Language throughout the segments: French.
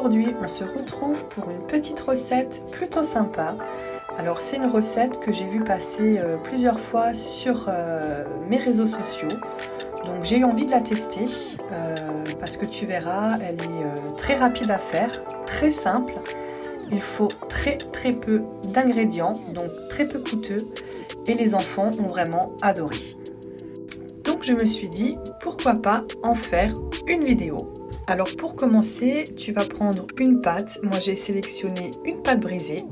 Aujourd'hui, on se retrouve pour une petite recette plutôt sympa. Alors, c'est une recette que j'ai vue passer plusieurs fois sur mes réseaux sociaux. Donc, j'ai eu envie de la tester parce que tu verras, elle est très rapide à faire, très simple. Il faut très peu d'ingrédients, donc très peu coûteux. Et les enfants ont vraiment adoré. Donc, je me suis dit, pourquoi pas en faire une vidéo. Alors pour commencer, tu vas prendre une pâte. Moi j'ai sélectionné une pâte brisée.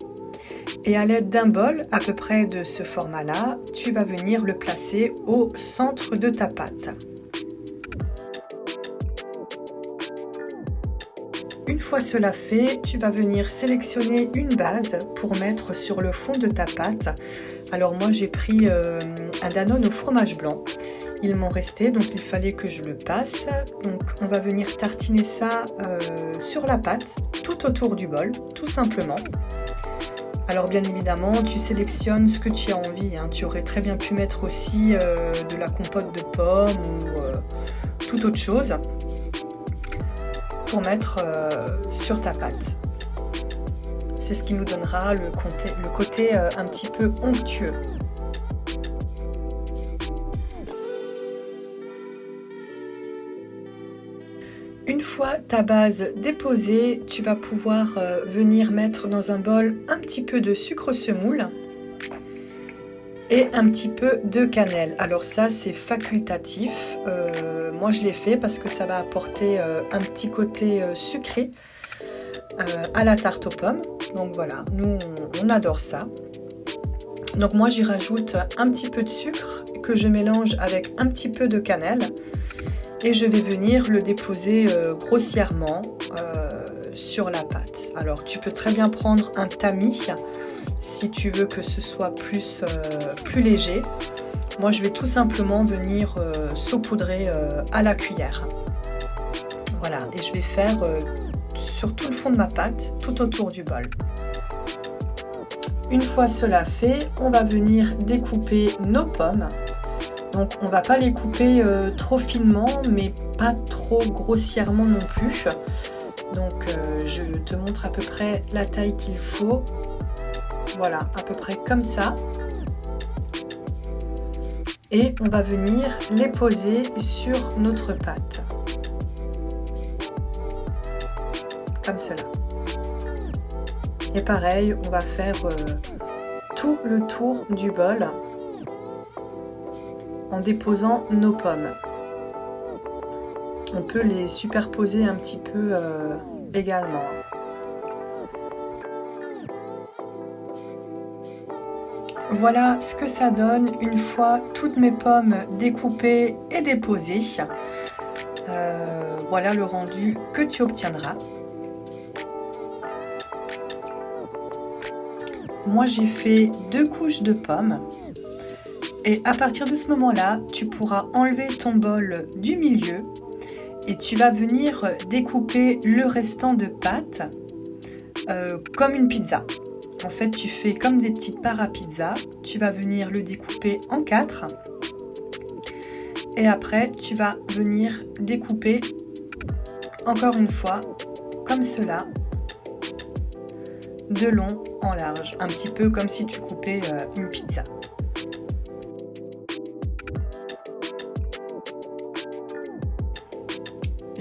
Et à l'aide d'un bol, à peu près de ce format-là, tu vas venir le placer au centre de ta pâte. Une fois cela fait, tu vas venir sélectionner une base pour mettre sur le fond de ta pâte. Alors moi j'ai pris un Danone au fromage blanc. Il m'en restait, donc il fallait que je le passe. Donc on va venir tartiner ça sur la pâte, tout autour du bol, tout simplement. Alors bien évidemment, tu sélectionnes ce que tu as envie. Tu aurais très bien pu mettre aussi de la compote de pommes ou toute autre chose pour mettre sur ta pâte. C'est ce qui nous donnera le côté un petit peu onctueux. Une fois ta base déposée, tu vas pouvoir venir mettre dans un bol un petit peu de sucre semoule et un petit peu de cannelle. Alors ça c'est facultatif, moi je l'ai fait parce que ça va apporter un petit côté sucré à la tarte aux pommes. Donc voilà, nous on adore ça. Donc moi j'y rajoute un petit peu de sucre que je mélange avec un petit peu de cannelle. Et je vais venir le déposer grossièrement sur la pâte. Alors tu peux très bien prendre un tamis si tu veux que ce soit plus léger. Moi je vais tout simplement venir saupoudrer à la cuillère. Voilà, et je vais faire sur tout le fond de ma pâte, tout autour du bol. Une fois cela fait, on va venir découper nos pommes. Donc on va pas les couper trop finement, mais pas trop grossièrement non plus. Donc je te montre à peu près la taille qu'il faut. Voilà, à peu près comme ça. Et on va venir les poser sur notre pâte. Comme cela. Et pareil, on va faire tout le tour du bol en déposant nos pommes. On peut les superposer un petit peu également. Voilà ce que ça donne une fois toutes mes pommes découpées et déposées. Voilà le rendu que tu obtiendras. Moi j'ai fait 2 couches de pommes. Et à partir de ce moment-là, tu pourras enlever ton bol du milieu et tu vas venir découper le restant de pâte comme une pizza. En fait, tu fais comme des petites parts à pizza. Tu vas venir le découper en 4. Et après, tu vas venir découper encore une fois comme cela, de long en large. Un petit peu comme si tu coupais une pizza.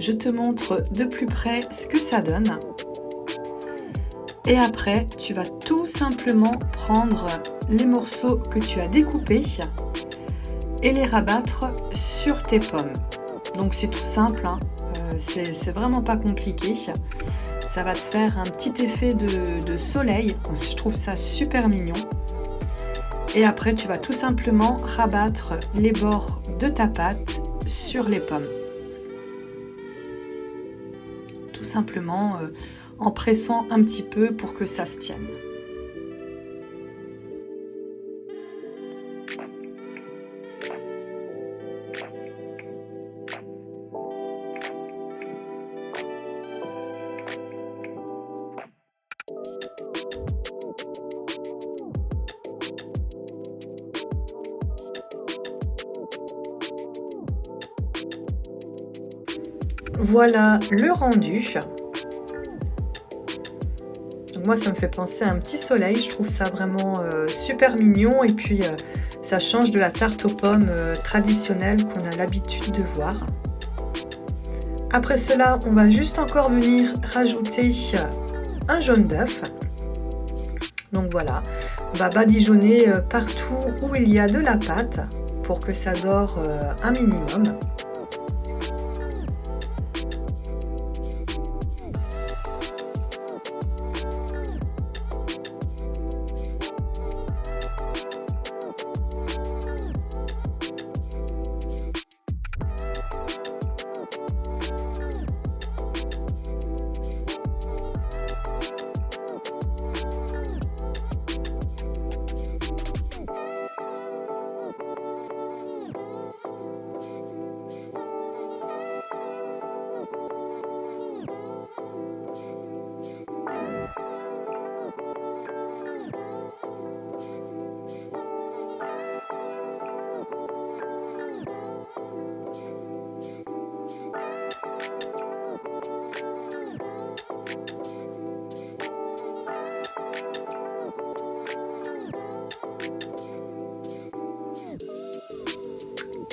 Je te montre de plus près ce que ça donne. Et après, tu vas tout simplement prendre les morceaux que tu as découpés et les rabattre sur tes pommes. Donc c'est tout simple, c'est vraiment pas compliqué. Ça va te faire un petit effet de soleil. Je trouve ça super mignon. Et après, tu vas tout simplement rabattre les bords de ta pâte sur les pommes. Tout simplement en pressant un petit peu pour que ça se tienne. Voilà le rendu. Donc moi ça me fait penser à un petit soleil, je trouve ça vraiment super mignon et puis ça change de la tarte aux pommes traditionnelle qu'on a l'habitude de voir. Après cela, on va juste encore venir rajouter un jaune d'œuf. Donc voilà, on va badigeonner partout où il y a de la pâte pour que ça dore un minimum.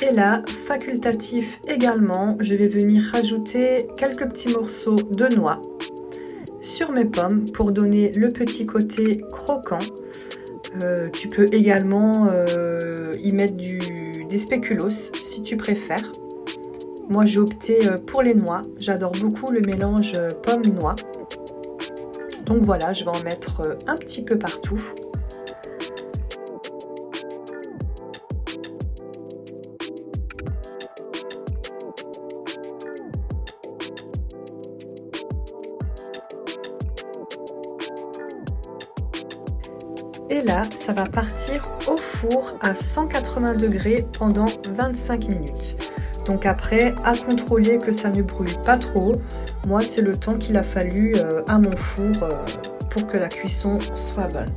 Et là, facultatif également, je vais venir rajouter quelques petits morceaux de noix sur mes pommes pour donner le petit côté croquant. Tu peux également y mettre des spéculoos si tu préfères. Moi j'ai opté pour les noix, j'adore beaucoup le mélange pomme-noix. Donc voilà, je vais en mettre un petit peu partout. Et là, ça va partir au four à 180 degrés pendant 25 minutes. Donc après, à contrôler que ça ne brûle pas trop. Moi, c'est le temps qu'il a fallu à mon four pour que la cuisson soit bonne.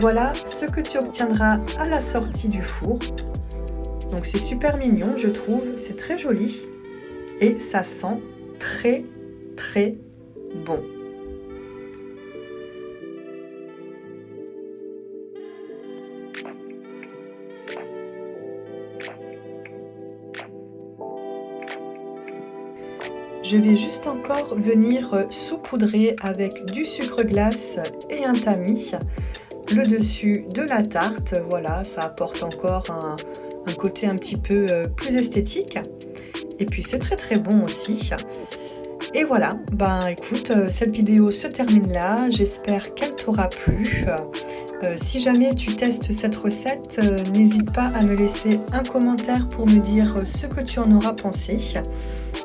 Voilà ce que tu obtiendras à la sortie du four. Donc c'est super mignon, je trouve. C'est très joli. Et ça sent très très bon. Je vais juste encore venir saupoudrer avec du sucre glace et un tamis le dessus de la tarte. Voilà, ça apporte encore un côté un petit peu plus esthétique. Et puis c'est très très bon aussi. Et voilà, ben écoute, cette vidéo se termine là. J'espère qu'elle t'aura plu. Si jamais tu testes cette recette, n'hésite pas à me laisser un commentaire pour me dire ce que tu en auras pensé.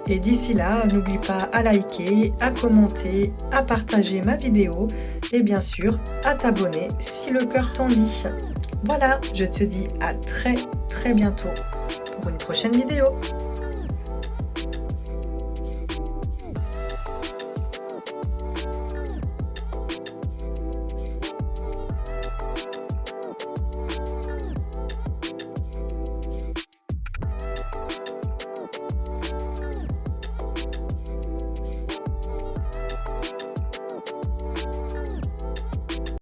Et d'ici là, n'oublie pas à liker, à commenter, à partager ma vidéo et bien sûr à t'abonner si le cœur t'en dit. Voilà, je te dis à très très bientôt pour une prochaine vidéo.